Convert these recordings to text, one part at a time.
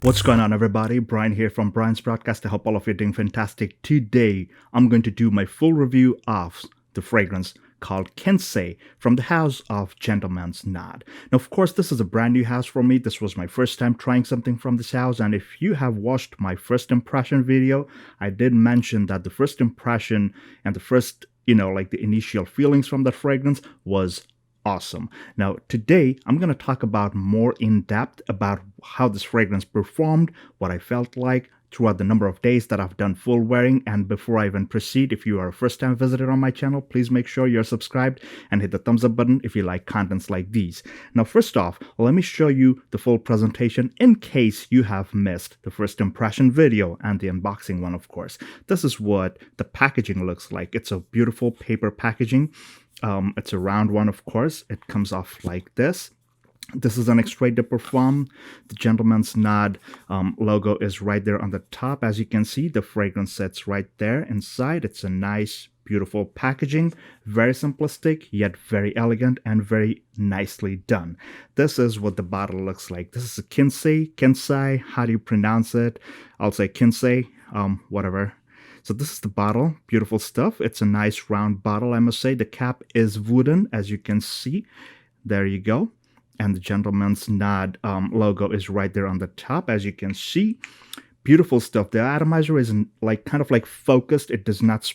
What's going on, everybody? Brian here from Brian's Broadcast. I hope all of you are doing fantastic. Today, I'm going to do my full review of the fragrance called Kensei from the house of Gentleman's Nod. Now, of course, this is a brand new house for me. This was my first time trying something from this house, and if you have watched my first impression video, I did mention that the first impression and the first, like the initial feelings from that fragrance was awesome. Now, today I'm going to talk about more in depth about how this fragrance performed, what I felt like throughout the number of days that I've done full wearing. And before I even proceed, if you are a first time visitor on my channel, please make sure you're subscribed and hit the thumbs up button if you like contents like these. Now, first off, let me show you the full presentation in case you have missed the first impression video and the unboxing one, of course. This is what the packaging looks like. It's a beautiful paper packaging. It's a round one, of course. It comes off like this. This is an Extrait de Parfum. The Gentleman's Nod logo is right there on the top. As you can see, the fragrance sits right there inside. It's a nice, beautiful packaging. Very simplistic, yet very elegant and very nicely done. This is what the bottle looks like. This is a Kensei, how do you pronounce it? I'll say Kensei, whatever. So this is the bottle, beautiful stuff. It's a nice round bottle, I must say. The cap is wooden, as you can see. There you go. And the Gentleman's Nod logo is right there on the top, as you can see. Beautiful stuff. The atomizer is kind of focused. It does not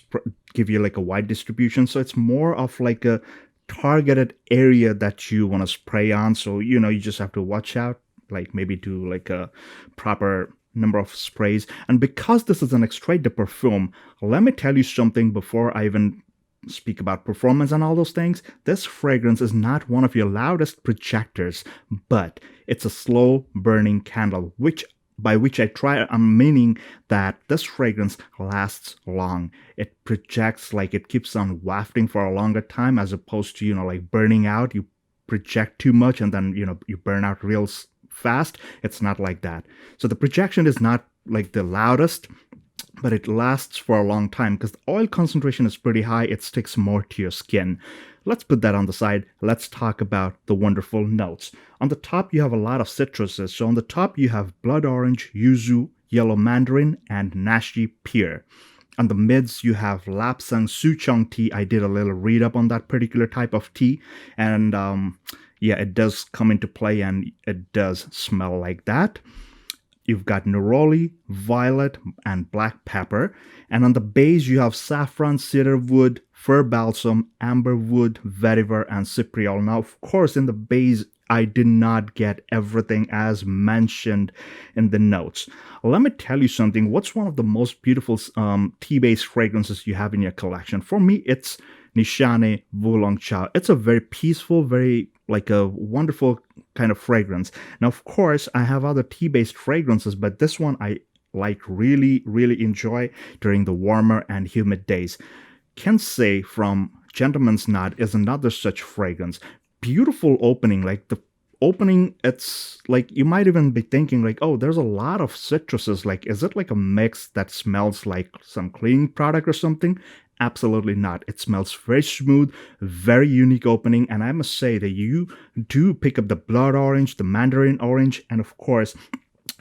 give you like a wide distribution. So it's more of like a targeted area that you want to spray on. So, you just have to watch out, like maybe do like a proper number of sprays. And because this is an Extrait de Parfum, let me tell you something before I even speak about performance and all those things. This fragrance is not one of your loudest projectors, but it's a slow burning candle, I'm meaning that this fragrance lasts long. It projects, like it keeps on wafting for a longer time, as opposed to, like burning out. You project too much and then, you burn out real fast. It's not like that. So the projection is not like the loudest, but it lasts for a long time because the oil concentration is pretty high. It sticks more to your skin. Let's put that on the side. Let's talk about the wonderful notes. On the top, you have a lot of citruses. So on the top, you have blood orange, yuzu, yellow mandarin, and nashi pear. On the mids, you have lapsang souchong tea. I did a little read up on that particular type of tea, and yeah, it does come into play and it does smell like that. You've got neroli, violet, and black pepper. And on the base, you have saffron, cedar wood, fir balsam, amber wood, vetiver, and cypriol. Now, of course, in the base, I did not get everything as mentioned in the notes. Let me tell you something. What's one of the most beautiful tea-based fragrances you have in your collection? For me, it's Nishane Wulong Cha. It's a very peaceful, very like a wonderful kind of fragrance. Now, of course, I have other tea-based fragrances, but this one I really enjoy during the warmer and humid days. Kensei from Gentleman's Nod is another such fragrance. Beautiful opening, like the opening, it's like you might even be thinking like, oh, there's a lot of citruses. Like, is it like a mix that smells like some cleaning product or something? Absolutely not. It smells very smooth, very unique opening, and I must say that you do pick up the blood orange, the mandarin orange, and of course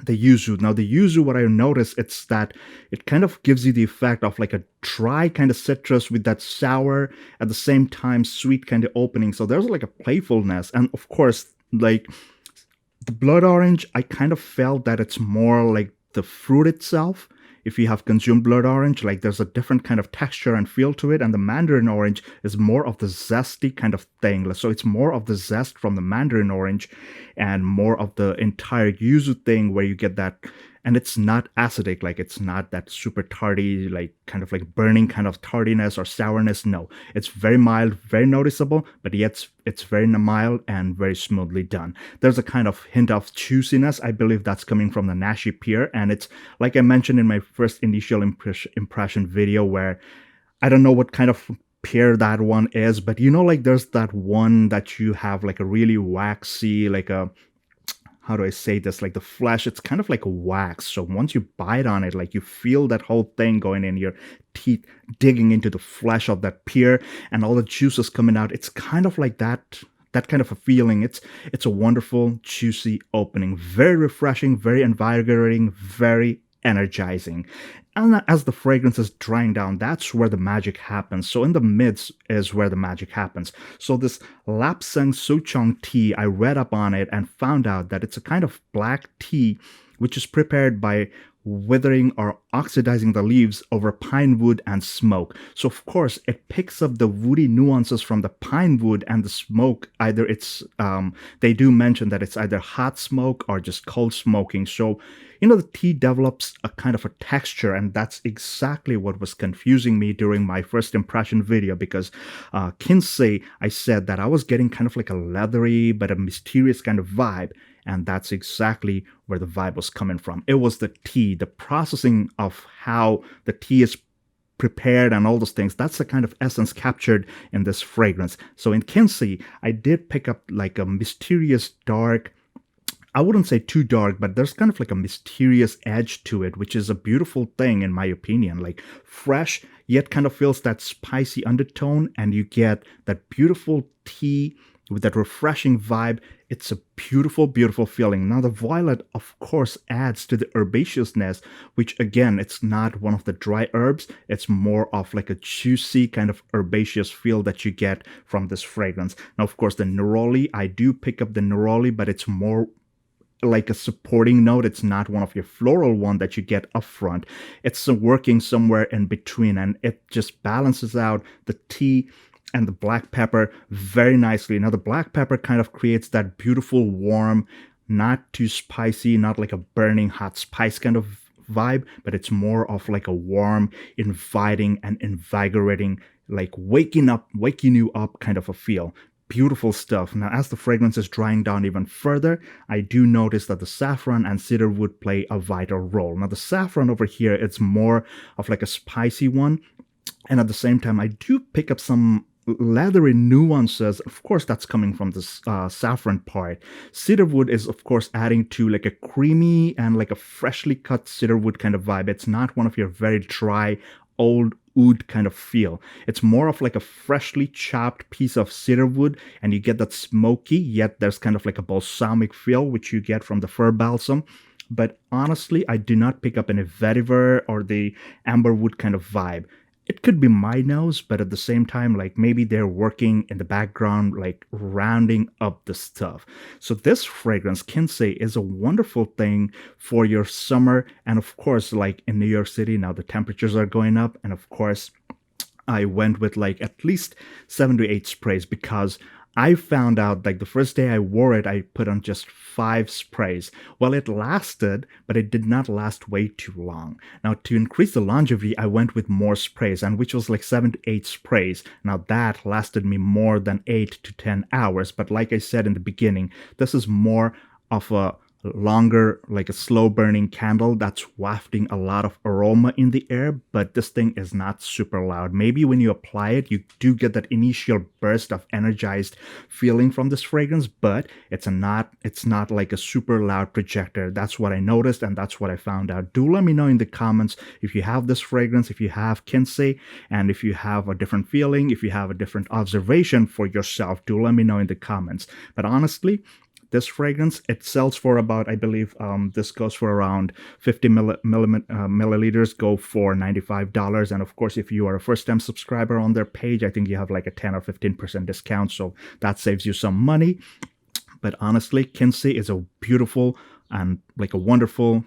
the yuzu. Now the yuzu, what I noticed, it's that it kind of gives you the effect of like a dry kind of citrus with that sour, at the same time sweet kind of opening. So there's like a playfulness, and of course, like the blood orange, I kind of felt that it's more like the fruit itself. If you have consumed blood orange, like there's a different kind of texture and feel to it, and the mandarin orange is more of the zesty kind of thing. So it's more of the zest from the mandarin orange and more of the entire yuzu thing where you get that, and it's not acidic, like it's not that super tardy, like kind of like burning kind of tardiness or sourness. No, it's very mild, very noticeable, but yet it's very mild and very smoothly done. There's a kind of hint of juiciness. I believe that's coming from the nashi pear, and it's like I mentioned in my first initial impression video, where I don't know what kind of pear that one is, but like there's that one that you have like a really waxy, like a, how do I say this, like the flesh, it's kind of like a wax. So once you bite on it, like you feel that whole thing going in your teeth, digging into the flesh of that pear and all the juices coming out. It's kind of like that that kind of a feeling. It's a wonderful, juicy opening, very refreshing, very invigorating, very energizing. And as the fragrance is drying down, that's where the magic happens. So in the midst is where the magic happens. So this Lapsang Souchong tea, I read up on it and found out that it's a kind of black tea which is prepared by withering or oxidizing the leaves over pine wood and smoke. So of course it picks up the woody nuances from the pine wood and the smoke. Either it's they do mention that it's either hot smoke or just cold smoking. So the tea develops a kind of a texture, and that's exactly what was confusing me during my first impression video, because Kensei, I said that I was getting kind of like a leathery but a mysterious kind of vibe. And that's exactly where the vibe was coming from. It was the tea, the processing of how the tea is prepared and all those things. That's the kind of essence captured in this fragrance. So in Kensei, I did pick up like a mysterious dark, I wouldn't say too dark, but there's kind of like a mysterious edge to it, which is a beautiful thing in my opinion. Like fresh, yet kind of feels that spicy undertone, and you get that beautiful tea with that refreshing vibe. It's a beautiful, beautiful feeling. Now the violet, of course, adds to the herbaceousness, which again, it's not one of the dry herbs. It's more of like a juicy kind of herbaceous feel that you get from this fragrance. Now, of course, the neroli, I do pick up the neroli, but it's more like a supporting note. It's not one of your floral one that you get up front. It's working somewhere in between, and it just balances out the tea and the black pepper very nicely. Now the black pepper kind of creates that beautiful warm, not too spicy, not like a burning hot spice kind of vibe, but it's more of like a warm, inviting and invigorating, like waking you up kind of a feel. Beautiful stuff. Now, as the fragrance is drying down even further, I do notice that the saffron and cedar wood play a vital role. Now, the saffron over here, it's more of like a spicy one. And at the same time, I do pick up some leathery nuances. Of course, that's coming from the saffron part. Cedarwood is, of course, adding to like a creamy and like a freshly cut cedarwood kind of vibe. It's not one of your very dry, old oud kind of feel. It's more of like a freshly chopped piece of cedarwood, and you get that smoky, yet there's kind of like a balsamic feel, which you get from the fir balsam. But honestly, I do not pick up any vetiver or the amberwood kind of vibe. It could be my nose, but at the same time, like maybe they're working in the background, like rounding up the stuff. So this fragrance, Kensei, is a wonderful thing for your summer. And of course, like in New York City, now the temperatures are going up. And of course, I went with like at least 7 to 8 sprays, because I found out like the first day I wore it, I put on just 5 sprays. Well, it lasted, but it did not last way too long. Now, to increase the longevity, I went with more sprays, and which was like 7 to 8 sprays. Now, that lasted me more than 8 to 10 hours. But like I said in the beginning, this is more of a longer, like a slow burning candle that's wafting a lot of aroma in the air, but this thing is not super loud. Maybe when you apply it, you do get that initial burst of energized feeling from this fragrance, but it's not like a super loud projector. That's what I noticed, and that's what I found out. Do let me know in the comments if you have this fragrance, if you have Kensei, and if you have a different feeling, if you have a different observation for yourself. Do let me know in the comments. But honestly, this fragrance, it sells for about, I believe, this goes for around 50 milliliters, go for $95. And of course, if you are a first-time subscriber on their page, I think you have like a 10 or 15% discount. So that saves you some money. But honestly, Kensei is a beautiful and like a wonderful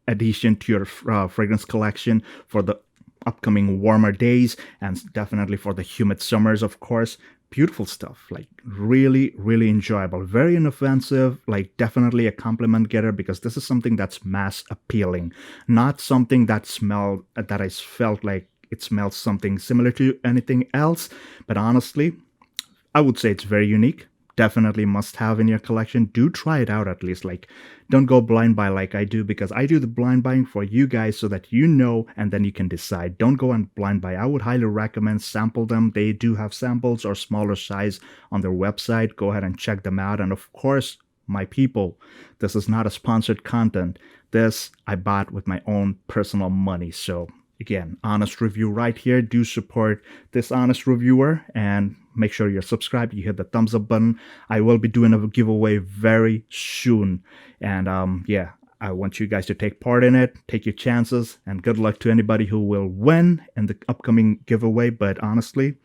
addition to your fragrance collection for the upcoming warmer days, and definitely for the humid summers, of course. Beautiful stuff, like really, really enjoyable, very inoffensive, like definitely a compliment getter, because this is something that's mass appealing, not something that I felt like it smells something similar to anything else. But honestly, I would say it's very unique. Definitely must have in your collection. Do try it out at least. Like, don't go blind buy like I do, because I do the blind buying for you guys so that you know, and then you can decide. Don't go and blind buy. I would highly recommend sample them. They do have samples or smaller size on their website. Go ahead and check them out. And of course, my people, this is not a sponsored content. This I bought with my own personal money. So again, honest review right here. Do support this honest reviewer, and make sure you're subscribed, you hit the thumbs up button. I will be doing a giveaway very soon. And yeah, I want you guys to take part in it, take your chances, and good luck to anybody who will win in the upcoming giveaway. But honestly,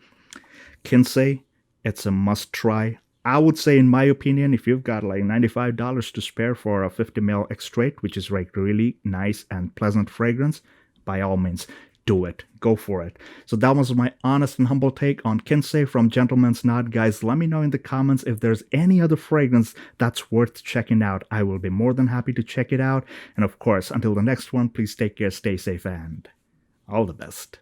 Kensei, it's a must try. I would say, in my opinion, if you've got like $95 to spare for a 50 ml extrait, which is like really nice and pleasant fragrance, by all means, do it. Go for it. So that was my honest and humble take on Kensei from Gentleman's Nod. Guys, let me know in the comments if there's any other fragrance that's worth checking out. I will be more than happy to check it out. And of course, until the next one, please take care, stay safe, and all the best.